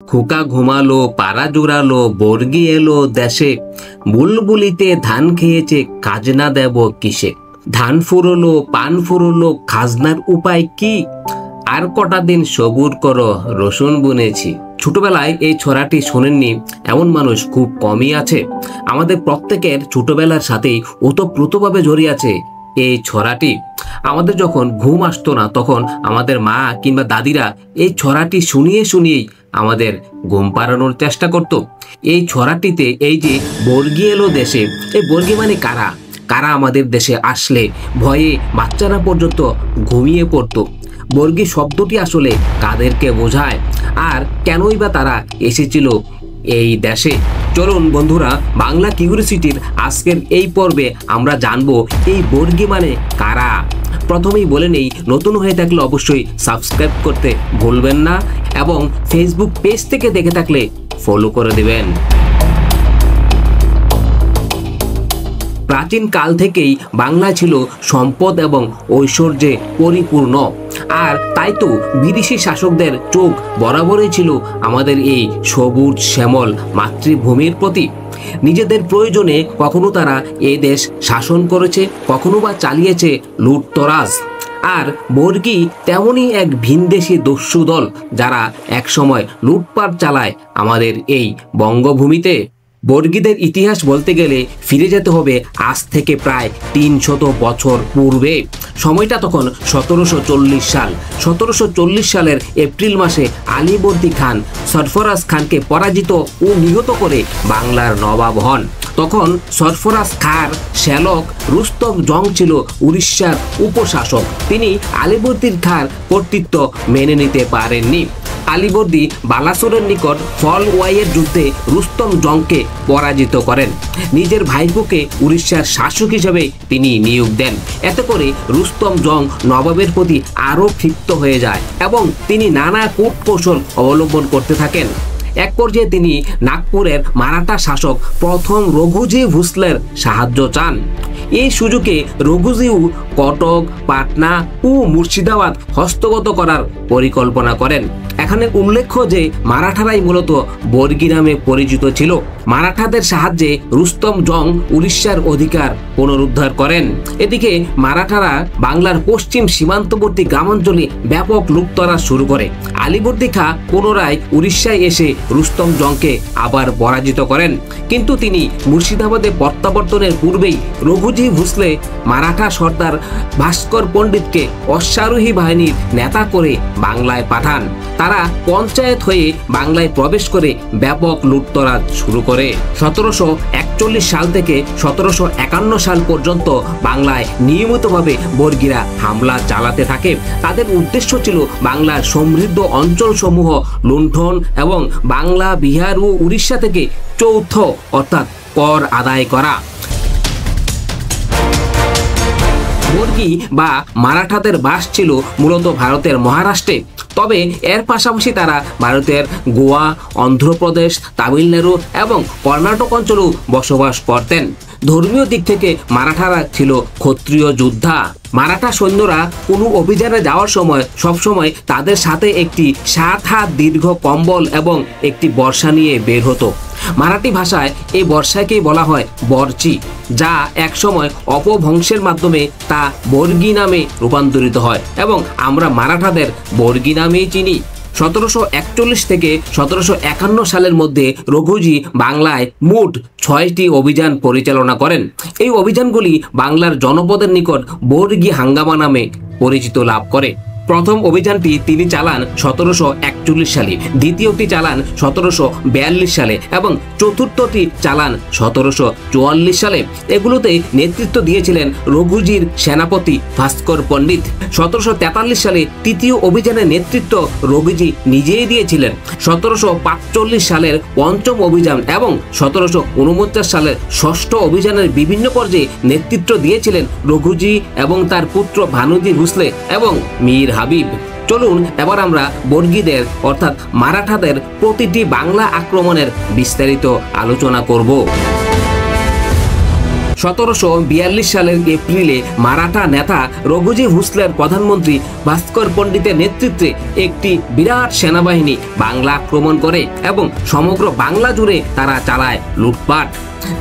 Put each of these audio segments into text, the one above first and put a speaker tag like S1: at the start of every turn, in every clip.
S1: খোকা ঘুমালো, পাড়া জোড়ালো, বর্গি এলো দেশে, বুলবুলিতে ধান খেয়েছে, খাজনা দেব কিসে? ধান ফুরলো, পান ফুরলো, খাজনার উপায় কি? আর কটা দিন সবুর করো, রসুন বুনেছি। ছোটবেলায় এই ছড়াটি শোনেননি এমন মানুষ খুব কমই আছে। আমাদের প্রত্যেকের ছোটবেলার সাথেই ওতপ্রোতভাবে জড়িয়ে আছে এই ছড়াটি। আমাদের যখন ঘুম আসতো না তখন আমাদের মা কিংবা দাদিরা এই ছড়াটি শুনিয়ে শুনিয়েই আমাদের ঘুম পাড়ানোর চেষ্টা করত। এই ছড়াটিতে এই যে বর্গি এলো দেশে, এই বর্গি মানে কারা? কারা আমাদের দেশে আসলে ভয়ে বাচ্চারা পর্যন্ত ঘুমিয়ে পড়তো? বর্গি শব্দটি আসলে কাদেরকে বোঝায় আর কেনই বা তারা এসেছিল এই দেশে? চলুন বন্ধুরা, বাংলা কিউরিওসিটির আজকের এই পর্বে আমরা জানবো এই বর্গি মানে কারা। প্রথমেই বলে নেই, নতুন হয়ে থাকলে অবশ্যই সাবস্ক্রাইব করতে ভুলবেন না এবং ফেসবুক পেজ থেকে দেখে থাকলে ফলো করে দিবেন। প্রাচীন কাল থেকেই বাংলা ছিল সম্পদ এবং ঐশ্বর্যে পরিপূর্ণ, আর তাই তো বিদেশি শাসকদের চোখ বরাবরই ছিল আমাদের এই সবুজ শ্যামল মাতৃভূমির প্রতি। নিজেদের প্রয়োজনে কখনো তারা এ দেশ শাসন করেছে, কখনো বা চালিয়েছে লুটতরাজ। আর বর্গি তেমনই এক ভিনদেশি দস্যু দল যারা একসময় লুটপাট চালায় আমাদের এই বঙ্গভূমিতে। বর্গীদের ইতিহাস বলতে গেলে ফিরে যেতে হবে আজ থেকে প্রায় ৩০০ বছর পূর্বে। সময়টা তখন ১৭৪০ সাল। ১৭৪০ সালের এপ্রিল মাসে আলীবর্দী খান সরফরাজ খানকে পরাজিত ও নিহত করে বাংলার নবাব হন। তখন সরফরাজ খাঁর শ্যালক রুস্তম জং ছিল উড়িষ্যার উপশাসক। তিনি আলীবর্দী খাঁর কর্তৃত্ব মেনে নিতে পারেননি। আলীবর্দী বালাসোরের নিকট ফলওয়াইয়ের যুদ্ধে রুস্তম জংকে পরাজিত করেন। নিজের ভাইপোকে উড়িষ্যার শাসক হিসেবে তিনি নিয়োগ দেন। এতে করে রুস্তম জং নবাবের প্রতি আরও ক্ষিপ্ত হয়ে যায় এবং তিনি নানা কূটকৌশল অবলম্বন করতে থাকেন। এক পর্যায়ে তিনি নাগপুরের মারাঠা শাসক প্রথম রঘুজি ভোসলের সাহায্য চান। এই সুযোগে রঘুজিও কটক, পাটনা ও মুর্শিদাবাদ হস্তগত করার পরিকল্পনা করেন। এখানে উল্লেখ্য যে মারাঠারাই মূলত বর্গি নামে পরিচিত ছিল। মারাঠাদের সাহায্যে রুস্তম জং উড়িষ্যার অধিকার পুনরুদ্ধার করেন। এদিকে মারাঠারা বাংলার পশ্চিম সীমান্তবর্তী গ্রামাঞ্চলে ব্যাপক লুটতরাজ শুরু করে। আলীবর্দী খাঁ পুনরায় উড়িষ্যায় এসে রুস্তম জংকে আবার পরাজিত করেন, কিন্তু তিনি মুর্শিদাবাদে প্রত্যাবর্তনের পূর্বেই রঘুজি ভোসলে মারাঠা সর্দার ভাস্কর পণ্ডিতকে অশ্বারোহী বাহিনীর নেতা করে বাংলায় পাঠান। তারা পঞ্চায়েত হয়ে বাংলায় প্রবেশ করে ব্যাপক লুটতরাজ শুরু করে। ১৭৪১ সাল থেকে ১৭৫১ সাল পর্যন্ত বাংলায় নিয়মিতভাবে বর্গিরা হামলা চালাতে থাকে। তাদের উদ্দেশ্য ছিল বাংলার সমৃদ্ধ অঞ্চলসমূহ লুণ্ঠন এবং বাংলা, বিহার ও উড়িষ্যা থেকে যৌথ অর্থাৎ কর আদায় করা। বর্গি বা মারাঠাদের বাস ছিল মূলত ভারতের মহারাষ্ট্রে, তবে এর পাশাপাশি তারা ভারতের গোয়া, অন্ধ্রপ্রদেশ, তামিলনাড়ু এবং কর্ণাটক অঞ্চলেও বসবাস করতেন। ধর্মীয় দিক থেকে মারাঠারা ছিল ক্ষত্রিয় যোদ্ধা। মারাঠা সৈন্যরা কোনো অভিযানে যাওয়ার সময় সবসময় তাদের সাথে একটি ৭ হাত দীর্ঘ কম্বল এবং একটি বর্শা নিয়ে বের হতো। মারাঠি ভাষায় এই বর্ষাকেই বলা হয় বর্চি, যা একসময় অপভ্রংশের মাধ্যমে তা বর্গি নামে রূপান্তরিত হয় এবং আমরা মারাঠাদের বর্গি নামেই চিনি। ১৭৪১ থেকে ১৭৫১ সালের মধ্যে রঘুজি বাংলায় মোট ৬টি অভিযান পরিচালনা করেন। এই অভিযানগুলি বাংলার জনপদের নিকট বর্গি হাঙ্গামা নামে পরিচিত লাভ করে। প্রথম অভিযানটি তিনি চালান ১৭৪১ সালে, দ্বিতীয়টি চালান ১৭৪২ সালে এবং চতুর্থটি চালান ১৭৪৪ সালে। এগুলোতে নেতৃত্ব দিয়েছিলেন রঘুজির সেনাপতি ভাস্কর পণ্ডিত। ১৭৪৩ সালে তৃতীয় অভিযানের নেতৃত্ব রঘুজি নিজেই দিয়েছিলেন। ১৭৪৫ সালের পঞ্চম অভিযান এবং ১৭৪৯ সালের ষষ্ঠ অভিযানের বিভিন্ন পর্যায়ে নেতৃত্ব দিয়েছিলেন রঘুজি এবং তার পুত্র ভানুজি ভোসলে এবং মীর হাবিব। চলুন এবার আমরা বর্গীদের অর্থাৎ মারাঠাদের প্রতিটি বাংলা আক্রমণের বিস্তারিত আলোচনা করব। 1742 সালের এপ্রিলে মারাঠা নেতা রঘুজি ভোঁসলের প্রধানমন্ত্রী ভাস্কর পণ্ডিতের নেতৃত্বে একটি বিরাট সেনাবাহিনী বাংলা আক্রমণ করে এবং সমগ্র বাংলা জুড়ে তারা চালায় লুটপাট।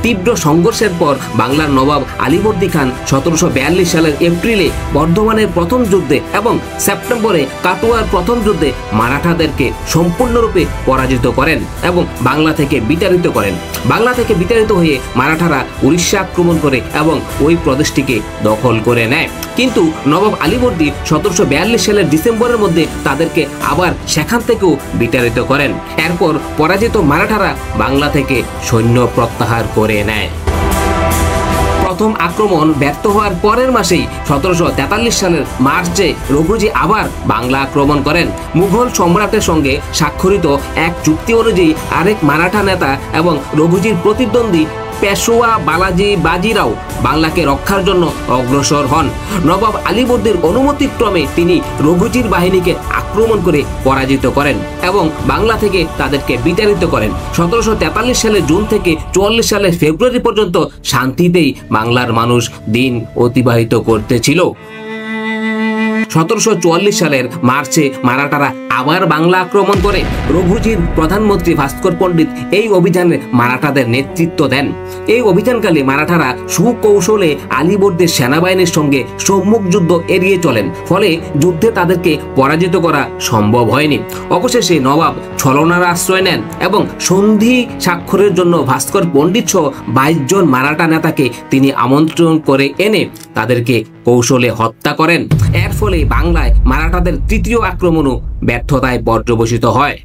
S1: তীব্র সংঘর্ষের পর বাংলার নবাব আলীবর্দী খান 1742 সালের এপ্রিলে বর্ধমানের প্রথম যুদ্ধে এবং সেপ্টেম্বরে কাটোয়ার প্রথম যুদ্ধে মারাঠাদেরকে সম্পূর্ণরূপে পরাজিত করেন এবং বাংলা থেকে বিতাড়িত করেন। বাংলা থেকে বিতাড়িত হয়ে মারাঠারা উড়িষ্যা আক্রমণ করে এবং ওই প্রদেশটিকে দখল করে নেয়। কিন্তু নবাব আলীবর্দী 1742 সালের ডিসেম্বরের মধ্যে তাদেরকে আবার সেখান থেকেও বিতাড়িত করেন। এরপর পরাজিত মারাঠারা বাংলা থেকে সৈন্য প্রত্যাহার করে নেয়। প্রথম আক্রমণ ব্যর্থ হওয়ার পরের মাসেই 1743 সালের মার্চে রঘুজি আবার বাংলা আক্রমণ করেন। মুঘল সম্রাটের সঙ্গে স্বাক্ষরিত এক চুক্তি অনুযায়ী আরেক মারাঠা নেতা এবং রঘুজির প্রতিদ্বন্দ্বী পেশোয়া বালাজি বাজিরাও বাংলাকে রক্ষার জন্য অগ্রসর হন। নবাব আলীবর্দীর অনুমতিক্রমে তিনি রঘুজির বাহিনীকে আক্রমণ করে পরাজিত করেন এবং বাংলা থেকে তাদেরকে বিতাড়িত করেন। 1743 সালের জুন থেকে 44 সালের ফেব্রুয়ারি পর্যন্ত শান্তিতেই বাংলার মানুষ দিন অতিবাহিত করতেছিল। 1744 সালের মার্চে মারাঠারা আবার বাংলা আক্রমণ করে। রঘুজির প্রধানমন্ত্রী ভাস্কর পণ্ডিত এই অভিযানে মারাঠাদের নেতৃত্ব দেন। এই অভিযানকালে মারাঠারা সুকৌশলে আলীবর্দীর সেনাবাহিনীর সঙ্গে সম্মুখ যুদ্ধ এড়িয়ে চলেন, ফলে যুদ্ধে তাদেরকে পরাজিত করা সম্ভব হয়নি। অবশেষে নবাব ছলনার আশ্রয় নেন এবং সন্ধি স্বাক্ষরের জন্য ভাস্কর পণ্ডিত সহ 22 জন মারাঠা নেতাকে তিনি আমন্ত্রণ করে এনে তাদেরকে কৌশলে হত্যা করেন। এর ফলে বাংলায় মারাঠাদের তৃতীয় আক্রমণও ব্যর্থতায় পর্যবসিত হয়।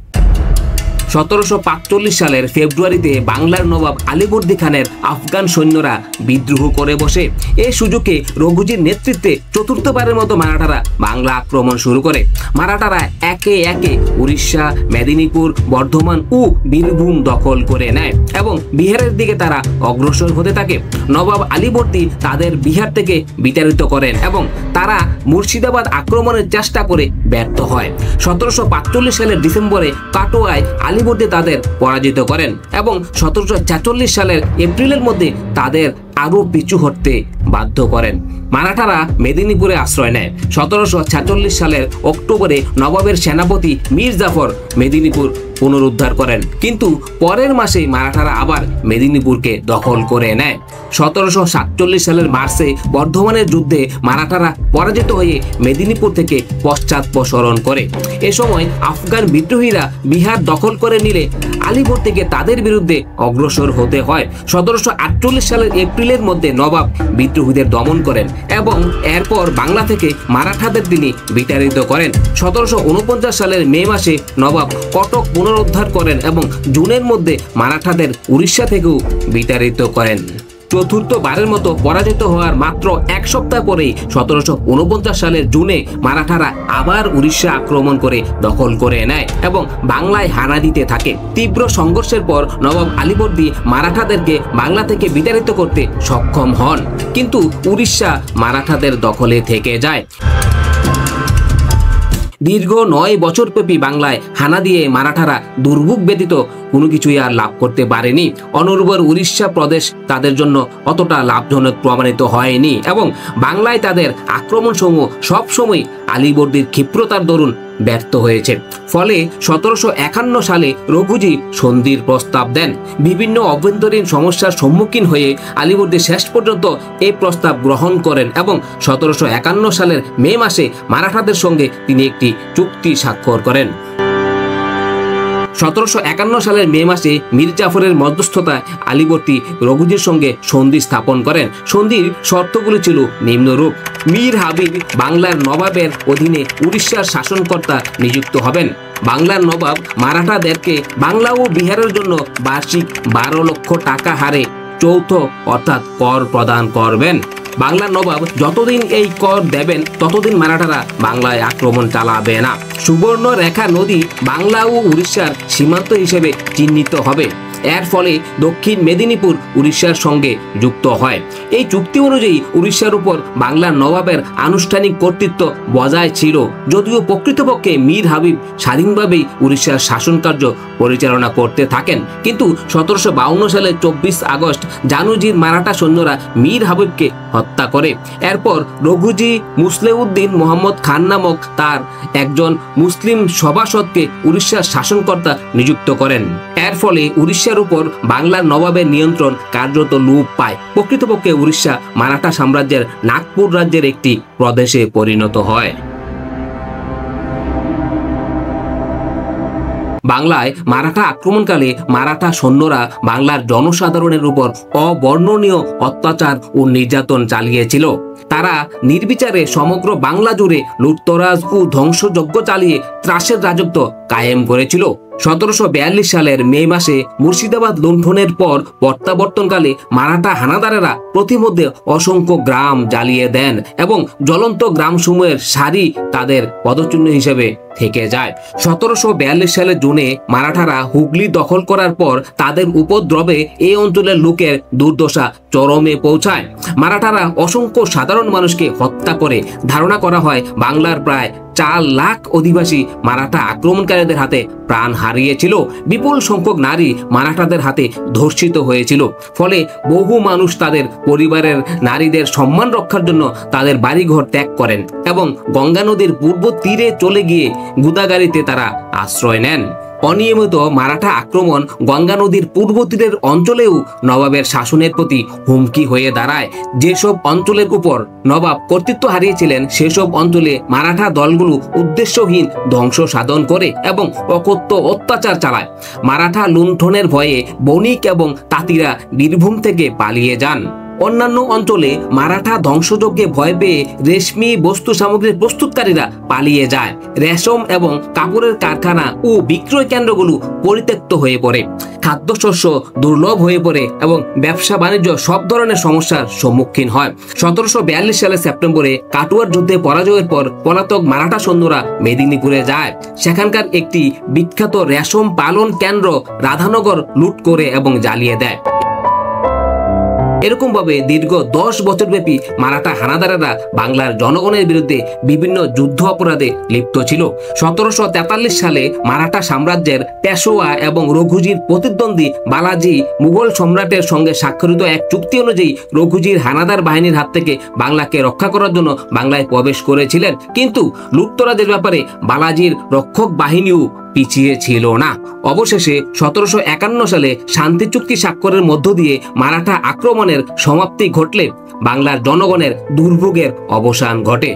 S1: 1745 সালের ফেব্রুয়ারিতে বাংলার নবাব আলীবর্দী খানের আফগান সৈন্যরা বিদ্রোহ করে বসে। এই সুযোগে রঘুজির নেতৃত্বে চতুর্থবারের মতো মারাঠারা বাংলা আক্রমণ শুরু করে। মারাঠারা একে একে উড়িষ্যা, মেদিনীপুর, বর্ধমান ও বীরভূম দখল করে নেয় এবং বিহারের দিকে তারা অগ্রসর হতে থাকে। নবাব আলীবর্দী তাদের বিহার থেকে বিতাড়িত করেন এবং তারা মুর্শিদাবাদ আক্রমণের চেষ্টা করে ব্যর্থ হয়। 1745 সালের ডিসেম্বরে কাটোয়ায় আলীবর্দী তাদের পরাজিত করেন এবং 1746 সালের এপ্রিলের মধ্যে তাদের আরো পিছু হটতে বাধ্য করেন। মারাঠারা মেদিনীপুরে আশ্রয় নেয়। 1746 সালের অক্টোবরে নবাবের সেনাপতি মীর জাফর মেদিনীপুর পুনরুদ্ধার করেন, কিন্তু পরের মাসেই মারাঠারা আবার মেদিনীপুরকে দখল করে নেয়। 1747 সালের মার্চে বর্ধমানের যুদ্ধে মারাঠারা পরাজিত হয়ে মেদিনীপুর থেকে পশ্চাদপসরণ করে। এ সময় আফগান বিদ্রোহীরা বিহার দখল করে নিলে আলীবর্দীকে তাদের বিরুদ্ধে অগ্রসর হতে হয়। 1748 সালের এপ্রিলের মধ্যে নবাব বিদ্রোহীদের দমন করেন এবং এরপর বাংলা থেকে মারাঠাদের তিনি বিতাড়িত করেন। 1749 সালের মে মাসে নবাব কটক পুনরুদ্ধার করেন এবং জুনের মধ্যে মারাঠাদের উড়িষ্যা থেকেও বিতাড়িত করেন। চতুর্থবারের মতো পরাজিত হওয়ার মাত্র এক সপ্তাহ পরেই 1749 সালের জুনে মারাঠারা আবার উড়িষ্যা আক্রমণ করে দখল করে নেয় এবং বাংলায় হানা দিতে থাকে। তীব্র সংঘর্ষের পর নবাব আলীবর্দী মারাঠাদেরকে বাংলা থেকে বিতাড়িত করতে সক্ষম হন, কিন্তু উড়িষ্যা মারাঠাদের দখলে থেকে যায়। দীর্ঘ 9 বছরব্যাপী বাংলায় হানা দিয়ে মারাঠারা দুর্ভোগ ব্যতীত কোনো কিছুই আর লাভ করতে পারেনি। অনুর্বর উড়িষ্যা প্রদেশ তাদের জন্য অতটা লাভজনক প্রমাণিত হয়নি এবং বাংলায় তাদের আক্রমণসমূহ সবসময় আলীবর্দীর ক্ষিপ্রতার দরুন ব্যর্থ হয়েছে। ফলে 1751 সালে রঘুজি সন্ধির প্রস্তাব দেন। বিভিন্ন অভ্যন্তরীণ সমস্যার সম্মুখীন হয়ে আলীবর্দী শেষ পর্যন্ত এই প্রস্তাব গ্রহণ করেন এবং 1751 সালের মে মাসে মারাঠাদের সঙ্গে তিনি একটি চুক্তি স্বাক্ষর করেন। 1751 সালের মে মাসে মীর জাফরের মধ্যস্থতায় আলীবর্দী রঘুজির সঙ্গে সন্ধি স্থাপন করেন। সন্ধির শর্তগুলি ছিল নিম্নরূপ: মীর হাবিব বাংলার নবাবের অধীনে উড়িষ্যার শাসনকর্তা নিযুক্ত হবেন। বাংলার নবাব মারাঠাদেরকে বাংলা ও বিহারের জন্য বার্ষিক 12 লক্ষ টাকা হারে যৌথ অর্থাৎ কর প্রদান করবেন। বাংলার নবাব যতদিন এই কর দেবেন ততদিন মারাঠারা বাংলায় আক্রমণ চালাবে না। সুবর্ণ রেখা নদী বাংলা ও উড়িষ্যার সীমান্ত হিসেবে চিহ্নিত হবে। এর ফলে দক্ষিণ মেদিনীপুর উড়িষ্যার সঙ্গে যুক্ত হয়। এই চুক্তি অনুযায়ী উড়িষ্যার উপর বাংলার নবাবের আনুষ্ঠানিক কর্তৃত্ব বজায় ছিল, যদিও প্রকৃতপক্ষে মীর হাবিব স্বাধীনভাবেই উড়িষ্যার শাসন কার্য পরিচালনা করতে থাকেন। কিন্তু 1752 সালের 24 আগস্ট জানুজির মারাঠা সৈন্যরা মীর হাবিবকে হত্যা করে। এরপর রঘুজি মুসলেউদ্দিন মোহাম্মদ খান নামক তার একজন মুসলিম সভাসদকে উড়িষ্যার শাসনকর্তা নিযুক্ত করেন। এর ফলে উড়িষ্যার উপর বাংলার নবাবের নিয়ন্ত্রণ কার্যত লোপ পায়। প্রকৃতপক্ষে উড়িষ্যা মারাঠা সাম্রাজ্যের নাগপুর রাজ্যের একটি প্রদেশে পরিণত হয়। বাংলায় মারাঠা আক্রমণকালে মারাঠা সৈন্যরা বাংলার জনসাধারণের উপর অবর্ণনীয় অত্যাচার ও নির্যাতন চালিয়েছিল। তারা নির্বিচারে সমগ্র বাংলা জুড়ে লুটতরাজ ও ধ্বংসযজ্ঞ চালিয়ে ত্রাসের রাজত্ব কায়েম করেছিল। 1742 সালের মে মাসে মুর্শিদাবাদ লুণ্ঠনের পর প্রত্যাবর্তনকালে মারাঠা হানাদারেরা প্রতিমধ্যে অসংখ্য গ্রাম জ্বালিয়ে দেন এবং জ্বলন্ত গ্রামসমূহের সারি তাদের পদচিহ্ন হিসেবে থেকে যায়। 1742 সালের জুনে মারাঠারা হুগলি দখল করার পর তাদের উপদ্রবে এই অঞ্চলের লোকের দুর্দশা চরমে পৌঁছায়। মারাঠারা অসংখ্য সাধারণ মানুষকে হত্যা করে। ধারণা করা হয় বাংলার প্রায় 4 লাখ অধিবাসী মারাঠা আক্রমণকারীদের হাতে প্রাণ হারিয়েছিল। বিপুল সংখ্যক নারী মারাঠাদের হাতে ধর্ষিত হয়েছিল। ফলে বহু মানুষ তাদের পরিবারের নারীদের সম্মান রক্ষার জন্য তাদের বাড়িঘর ত্যাগ করেন এবং গঙ্গা নদীর পূর্ব তীরে চলে গিয়ে গুদাগাড়িতে তারা আশ্রয় নেন। অনিয়মিত মারাঠা আক্রমণ গঙ্গা নদীর পূর্ব তীরের অঞ্চলেও নবাবের শাসনের প্রতি হুমকি হয়ে দাঁড়ায়। যেসব অঞ্চলের উপর নবাব কর্তৃত্ব হারিয়েছিলেন সেসব অঞ্চলে মারাঠা দলগুলো উদ্দেশ্যহীন ধ্বংস সাধন করে এবং অকথ্য অত্যাচার চালায়। মারাঠা লুণ্ঠনের ভয়ে বণিক এবং তাঁতিরা বীরভূম থেকে পালিয়ে যান। অন্যান্য অঞ্চলে মারাঠা ধ্বংসযজ্ঞে ভয় পেয়ে রেশমি বস্তু সামগ্রীর প্রস্তুতকারীরা পালিয়ে যায়। রেশম এবং কাপড়ের কারখানা ও বিক্রয় কেন্দ্রগুলো পরিত্যক্ত হয়ে পড়ে। খাদ্যশস্য দুর্লভ হয়ে পড়ে এবং ব্যবসা বাণিজ্য সব ধরনের সমস্যার সম্মুখীন হয়। 1742 সালের সেপ্টেম্বরে কাটুয়ার যুদ্ধে পরাজয়ের পর পলাতক মারাঠা সৈন্যরা মেদিনীপুরে যায়। সেখানকার একটি বিখ্যাত রেশম পালন কেন্দ্র রাধানগর লুট করে এবং জ্বালিয়ে দেয়। এরকম ভাবে দীর্ঘ 10 বছর ব্যাপী মারাঠা হানাদারেরা বাংলার জনগণের বিরুদ্ধে বিভিন্ন যুদ্ধ অপরাধে লিপ্ত ছিল। 1743 সালে মারাঠা সাম্রাজ্যের পেশোয়া এবং রঘুজির প্রতিদ্বন্দ্বী বালাজি মুঘল সম্রাটের সঙ্গে স্বাক্ষরিত এক চুক্তি অনুযায়ী রঘুজির হানাদার বাহিনীর হাত থেকে বাংলাকে রক্ষা করার জন্য বাংলায় প্রবেশ করেছিলেন। কিন্তু লুটতরাজের ব্যাপারে বালাজির রক্ষক বাহিনীও পিছিয়ে ছিল না। অবশেষে 1751 সালে শান্তি চুক্তি স্বাক্ষরের মধ্য দিয়ে মারাঠা আক্রমণের সমাপ্তি ঘটলে বাংলার জনগণের দুর্ভোগের অবসান ঘটে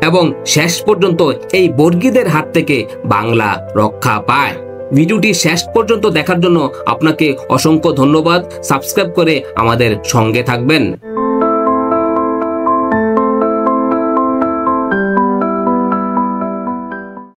S1: এবং শেষ পর্যন্ত এই বর্গীদের হাত থেকে বাংলা রক্ষা পায়। ভিডিওটি শেষ পর্যন্ত দেখার জন্য আপনাকে অসংখ্য ধন্যবাদ। সাবস্ক্রাইব করে আমাদের সঙ্গে থাকবেন।